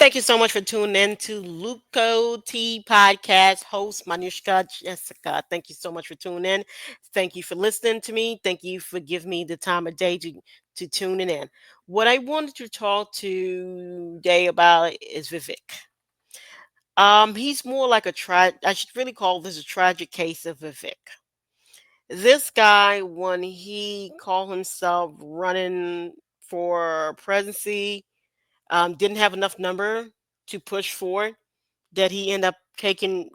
Thank you so much for tuning in to Luco T Podcast host Manushka Jessica. Thank you so much for tuning in. Thank you for listening to me. Thank you for giving me the time of day to tuning in. What I wanted to talk today about is Vivek. He's more like I should really call this a tragic case of Vivek. This guy, when he called himself running for presidency, didn't have enough number to push for, that he ended up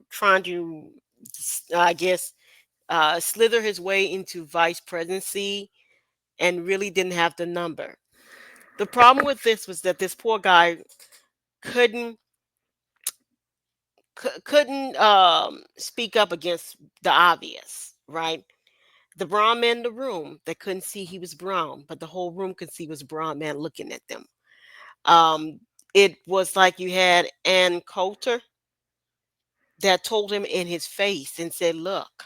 trying to, I guess, slither his way into vice presidency and really didn't have the number. The problem with this was that this poor guy couldn't couldn't speak up against the obvious, right? The brown man in the room that couldn't see he was brown, but the whole room could see was a brown man looking at them. Um, it was like you had Ann Coulter that told him in his face and said, "Look,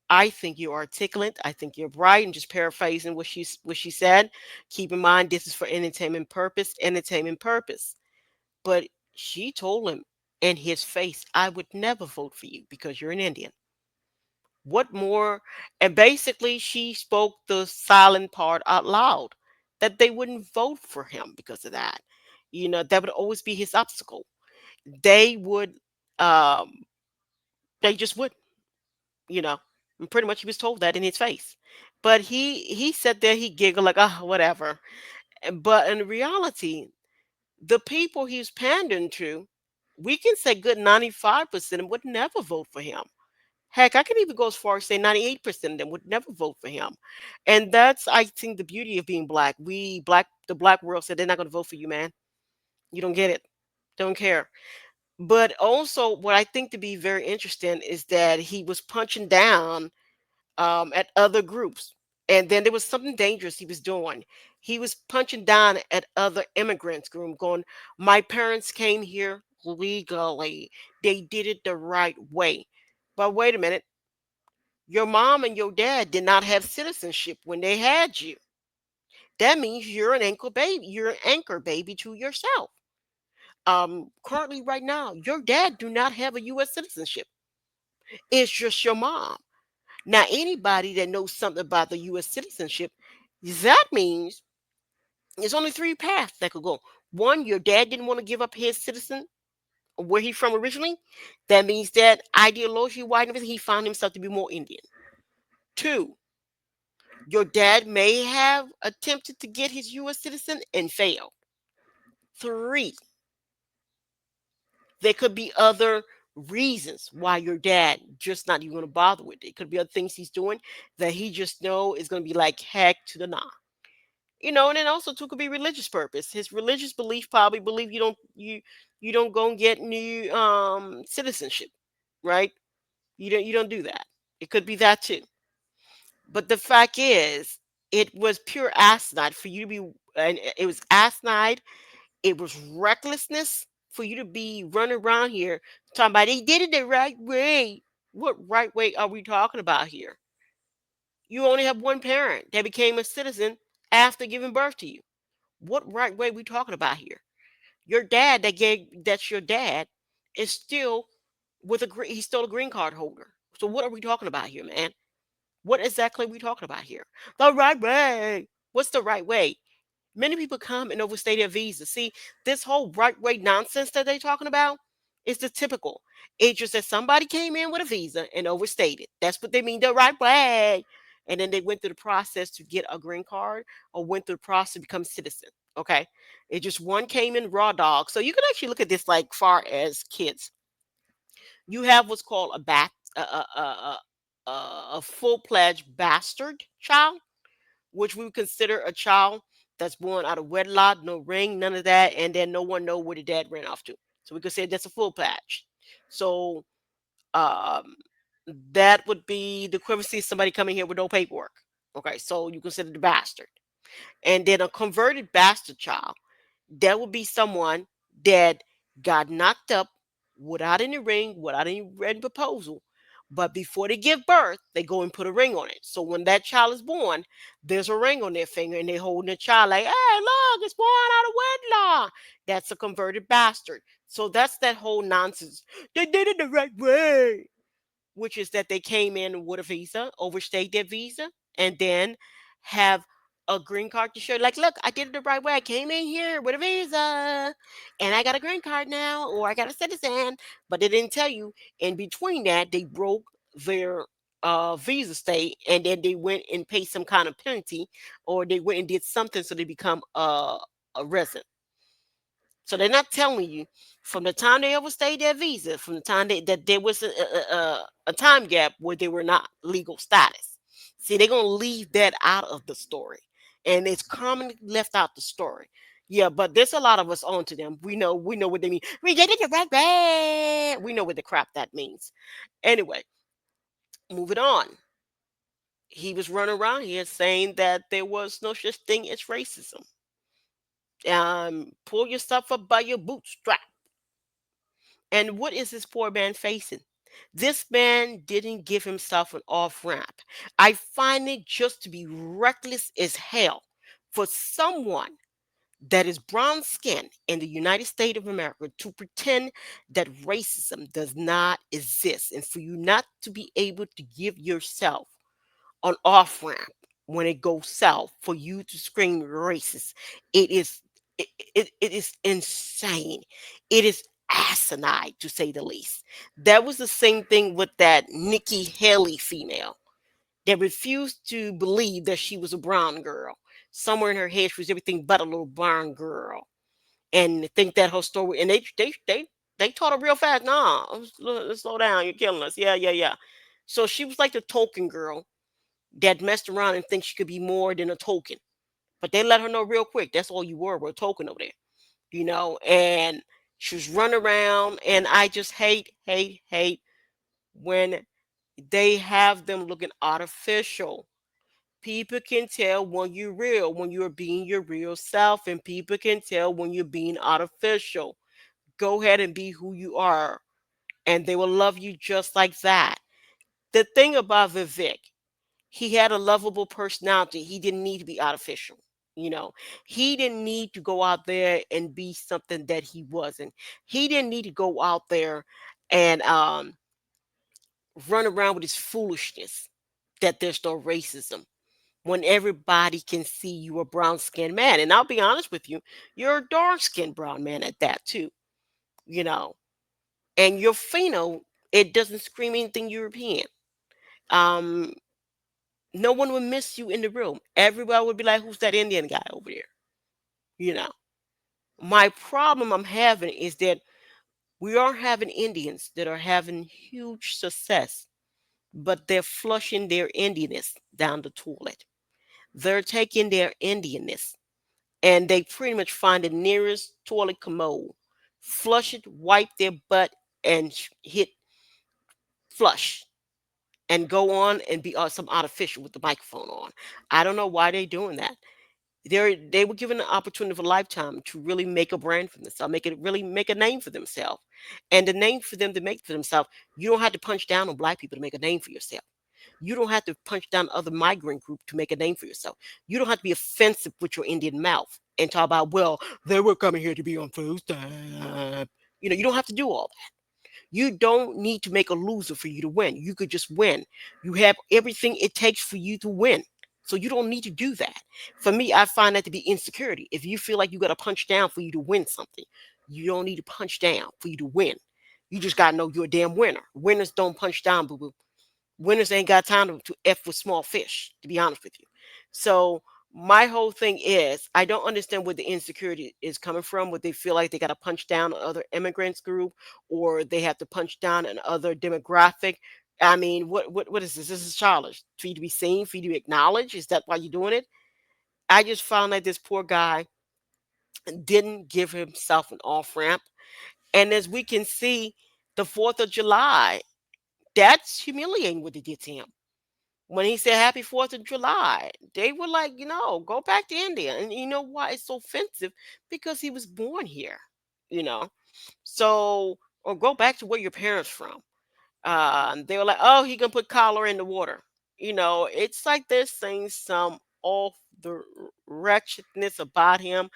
I think you're articulate. I think you're bright." And just paraphrasing what she said. Keep in mind, this is for entertainment purpose. Entertainment purpose. But she told him in his face, "I would never vote for you because you're an Indian." What more? And basically, she spoke the silent part out loud, that they wouldn't vote for him because of that. That would always be his obstacle. They would, um, they just would. you know. And pretty much he was told that in his face. But he sat there, he giggled like, "Oh, whatever." But in reality, the people he's pandering to, we can say good 95% of them would never vote for him. Heck, I can even go as far as say 98% of them would never vote for him. And that's, I think, the beauty of being black. The black world said they're not going to vote for you, man. You don't get it. Don't care. But also, what I think to be very interesting is that he was punching down at other groups. And then there was something dangerous he was doing. He was punching down at other immigrants group, going, "My parents came here legally. They did it the right way." But wait a minute, your mom and your dad did not have citizenship when they had you. That means you're an anchor baby. You're an anchor baby to yourself. Currently, right now, your dad do not have a U.S. citizenship. It's just your mom. Now, anybody that knows something about the U.S. citizenship, that means there's only three paths that could go. One, your dad didn't want to give up his citizen, where he's from originally. That means that ideology wise and everything, he found himself to be more Indian. Two, your dad may have attempted to get his U.S. citizen and failed. Three, there could be other reasons why your dad just not even going to bother with it. It could be other things he's doing that he just know is going to be like heck to the nah. And then also too could be religious purpose. His religious belief probably believe you don't go and get new citizenship, right? You don't do that. It could be that too. But the fact is, it was pure asinine for you to be, and it was asinine. It was recklessness for you to be running around here talking about they did it the right way. What right way are we talking about here? You only have one parent that became a citizen after giving birth to you. What right way we talking about here? Your dad that's your dad is still he's still a green card holder. So what are we talking about here, man? What exactly are we talking about here? The right way. What's the right way? Many people come and overstay their visa. See, this whole right way nonsense that they're talking about is the typical. It's just that somebody came in with a visa and overstayed it. That's what they mean, the right way. And then they went through the process to get a green card or went through the process to become citizen. Okay. It just one came in raw dog. So you can actually look at this like far as kids. You have what's called a full-fledged bastard child, which we would consider a child that's born out of wedlock, no ring, none of that, and then no one know where the dad ran off to. So we could say that's a full patch. So um, that would be the equivalency of somebody coming here with no paperwork. Okay, so you consider the bastard, and then a converted bastard child. That would be someone that got knocked up without any ring, without any written proposal, But before they give birth, they go and put a ring on it. So when that child is born, there's a ring on their finger and they holding the child like, hey, look, it's born out of wedlock. That's a converted bastard. So that's that whole nonsense. They did it the right way, which is that they came in with a visa, overstayed their visa, and then have a green card to show, like, look, I did it the right way. I came in here with a visa and I got a green card now, or I got a citizen. But they didn't tell you in between that they broke their visa stay, and then they went and paid some kind of penalty, or they went and did something so they become a resident. So they're not telling you from the time they overstayed their visa, from the time that there was a time gap where they were not legal status. See, they're gonna leave that out of the story, and it's commonly left out the story. Yeah, but there's a lot of us onto them. We know what they mean. We did it the right way. We know what the crap that means. Anyway, moving on. He was running around here saying that there was no such thing as racism. Pull yourself up by your bootstrap. And what is this poor man facing? This man didn't give himself an off ramp. I find it just to be reckless as hell for someone that is brown skinned in the United States of America to pretend that racism does not exist, and for you not to be able to give yourself an off ramp when it goes south for you to scream racist. It is it is insane. It is asinine to say the least. That was the same thing with that Nikki Haley female that refused to believe that she was a brown girl. Somewhere in her head she was everything but a little brown girl. And think that her story, and they taught her real fast. Nah, let's slow down. You're killing us. Yeah, yeah, yeah. So she was like the token girl that messed around and thinks she could be more than a token. But they let her know real quick that's all you were a token over there, and she was running around, and I just hate when they have them looking artificial. People can tell when you're real, when you're being your real self, and people can tell when you're being artificial. Go ahead and be who you are, and they will love you just like that. The thing about Vivek, he had a lovable personality. He didn't need to be artificial. You know, he didn't need to go out there and be something that he wasn't. He didn't need to go out there and run around with his foolishness that there's no racism when everybody can see you a brown skinned man. And I'll be honest with you, you're a dark skinned brown man at that too, you know, and your pheno, it doesn't scream anything European. Um, no one would miss you in the room. Everybody would be like, who's that Indian guy over there? You know, my problem I'm having is that we are having Indians that are having huge success, but they're flushing their Indianness down the toilet. They're taking their Indianness and they pretty much find the nearest toilet commode, flush it, wipe their butt, and hit flush and go on and be some artificial with the microphone on. I don't know why they're doing that. They were given an opportunity of a lifetime to really make a brand for themselves, make a name for themselves. And the name for them to make for themselves, you don't have to punch down on black people to make a name for yourself. You don't have to punch down other migrant group to make a name for yourself. You don't have to be offensive with your Indian mouth and talk about, well, they were coming here to be on food stamp. You don't have to do all that. You don't need to make a loser for you to win. You could just win. You have everything it takes for you to win. So you don't need to do that. For me, I find that to be insecurity. If you feel like you got to punch down for you to win something, you don't need to punch down for you to win. You just got to know you're a damn winner. Winners don't punch down, boo boo. Winners ain't got time to F with small fish, to be honest with you. So my whole thing is I don't understand where the insecurity is coming from, what they feel like they got to punch down other immigrants group or they have to punch down another demographic. I mean, what is this? This is childish. For you to be seen, for you to be acknowledged. Is that why you're doing it? I just found that this poor guy didn't give himself an off ramp. And as we can see, the 4th of July, that's humiliating what they did to him. When he said happy 4th of July, they were like, go back to India. And you know why it's so offensive? Because he was born here, you know. So, or go back to where your parents from. They were like, "Oh, he can put cholera in the water." It's like they're saying some off the wretchedness about him.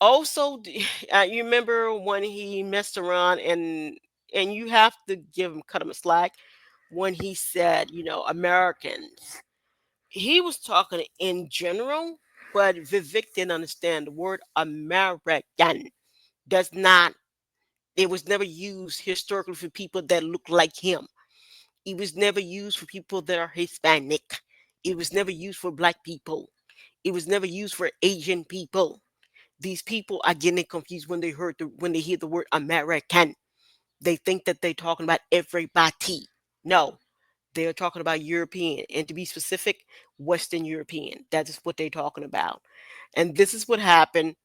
Also, you remember when he messed around and you have to cut him a slack when he said, Americans. He was talking in general, but Vivek didn't understand the word American. Does not. It was never used historically for people that look like him. It was never used for people that are Hispanic. It was never used for black people. It was never used for Asian people. These people are getting confused when when they hear the word American. They think that they're talking about everybody. No, they're talking about European, and to be specific, Western European. That is what they're talking about. And this is what happened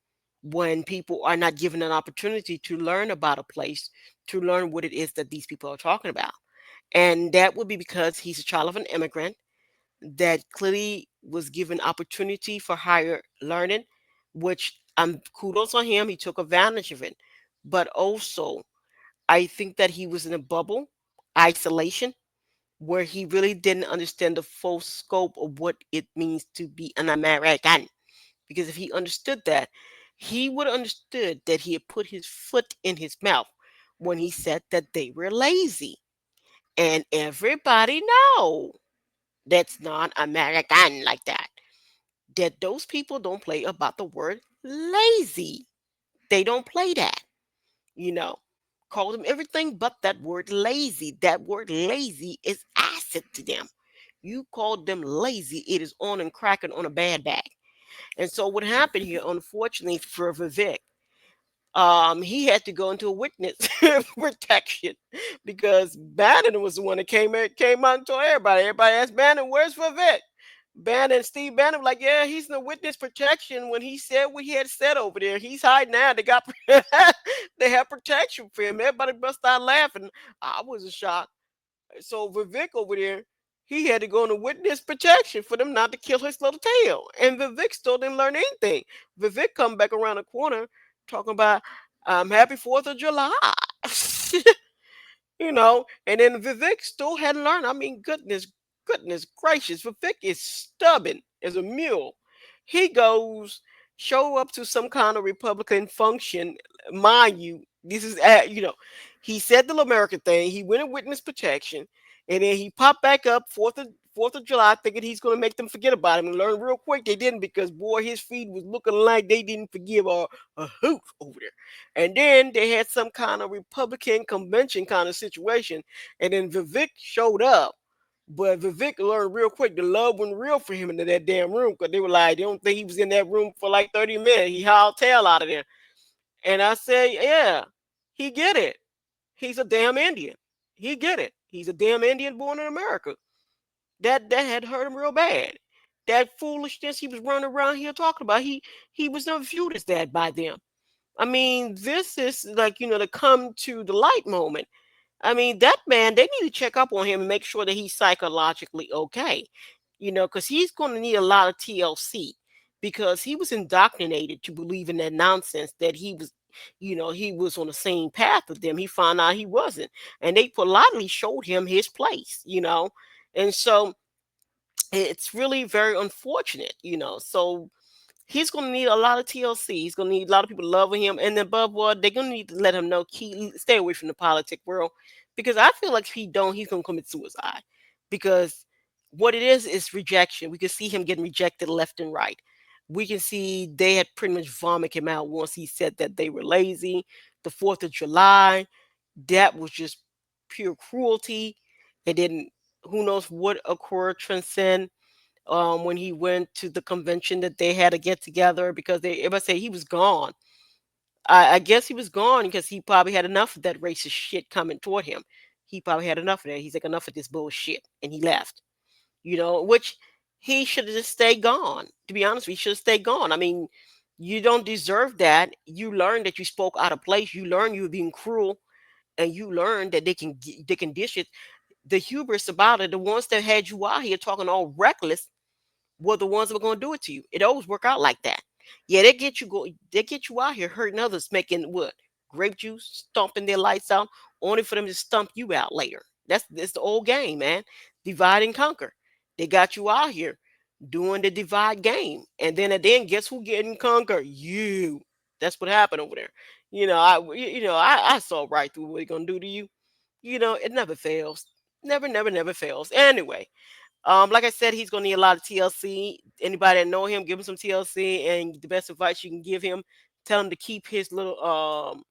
when people are not given an opportunity to learn about a place, to learn what it is that these people are talking about. And that would be because he's a child of an immigrant that clearly was given opportunity for higher learning, which kudos on him. He took advantage of it. But also, I think that he was in a bubble, isolation, where he really didn't understand the full scope of what it means to be an American. Because if he understood that, he would have understood that he had put his foot in his mouth when he said that they were lazy. And everybody know that's not American like that. That those people don't play about the word lazy. They don't play that, you know. Call them everything but that word lazy. That word lazy is acid to them. You called them lazy, it is on and cracking on a bad bag. And so what happened here, unfortunately for Vivek, he had to go into a witness protection because Bannon was the one that came out and told everybody. Everybody asked Bannon, "Where's Vivek?" Bannon, Steve Bannon, was like, "Yeah, he's in the witness protection." When he said what he had said over there, he's hiding now. They got they have protection for him. Everybody bust out laughing. I was shocked. So Vivek over there, he had to go into witness protection for them not to kill his little tail. And Vivek still didn't learn anything. Vivek come back around the corner talking about happy 4th of July. And then Vivek still hadn't learned. I mean, goodness gracious, Vivek is stubborn as a mule. He goes, show up to some kind of Republican function, mind you. This is, he said the American thing. He went in witness protection, and then he popped back up Fourth of July, thinking he's going to make them forget about him and learn real quick. They didn't because boy, his feed was looking like they didn't forgive a hoot over there. And then they had some kind of Republican convention kind of situation. And then Vivek showed up. But Vivek learned real quick the love wasn't real for him into that damn room because they were like, they don't think he was in that room for like 30 minutes. He hauled tail out of there. And I said, yeah, he get it. He's a damn Indian. He get it. He's a damn Indian born in America. That had hurt him real bad. That foolishness he was running around here talking about, he was never viewed as that by them. I mean, this is like, the come to the light moment. I mean, that man, they need to check up on him and make sure that he's psychologically okay, because he's going to need a lot of TLC because he was indoctrinated to believe in that nonsense that he was on the same path with them. He found out he wasn't. And they politely showed him his place. And so it's really very unfortunate. So he's going to need a lot of TLC. He's going to need a lot of people loving him. And then above all, they're going to need to let him know, stay away from the politic world. Because I feel like if he don't, he's going to commit suicide. Because what it is rejection. We can see him getting rejected left and right. We can see they had pretty much vomited him out once he said that they were lazy. The 4th of July, that was just pure cruelty. And then who knows what occurred transcend when he went to the convention that they had to get together because everybody say he was gone. I guess he was gone because he probably had enough of that racist shit coming toward him. He probably had enough of that. He's like, enough of this bullshit. And he left, which he should have just stayed gone. To be honest, he should have stayed gone. I mean, you don't deserve that. You learned that you spoke out of place. You learned you were being cruel. And you learned that they can dish it. The hubris about it, the ones that had you out here talking all reckless, were the ones that were going to do it to you. It always work out like that. Yeah, they get you out here hurting others, making what grape juice, stomping their lights out, only for them to stump you out later. It's the old game, man. Divide and conquer. They got you out here doing the divide game, and then guess who getting conquered? You. That's what happened over there. I saw right through what they're gonna do to you. It never fails. Never fails. Anyway, like I said, he's gonna need a lot of TLC. Anybody that know him, give him some TLC, and the best advice you can give him, tell him to keep his little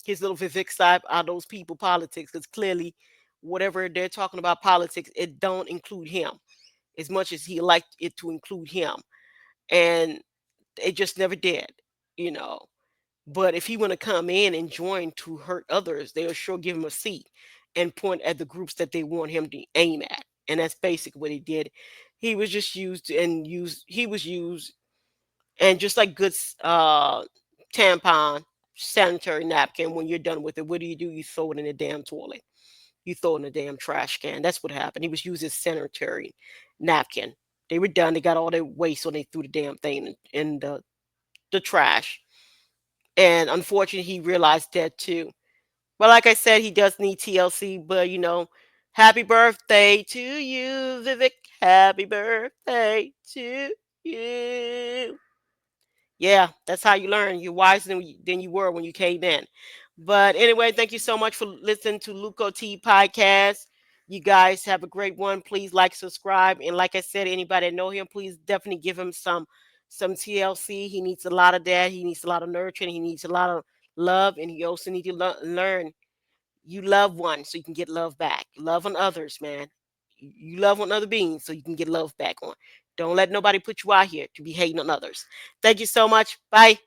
Vivek side out of those people politics, because clearly, whatever they're talking about politics, it don't include him as much as he liked it to include him, and it just never did, you know. But if he want to come in and join to hurt others, they'll sure give him a seat and point at the groups that they want him to aim at. And that's basically what he did. He was just used. He was used, and just like good tampon, sanitary napkin, when you're done with it, what do? You throw it in the damn toilet. You throw it in the damn trash can. That's what happened. He was using sanitary napkin. They were done. They got all their waste, so they threw the damn thing in the trash. And unfortunately, he realized that too. But like I said, he does need TLC. But happy birthday to you, Vivek. Happy birthday to you. Yeah, that's how you learn. You're wiser than you were when you came in. But anyway, thank you so much for listening to Luco T Podcast. You guys have a great one. Please like, subscribe, and like I said, anybody that know him, please definitely give him some TLC. He needs a lot of that. He needs a lot of nurturing. He needs a lot of love, and he also needs to learn. You love one so you can get love back. Love on others, man. You love on other beings so you can get love back on. Don't let nobody put you out here to be hating on others. Thank you so much. Bye.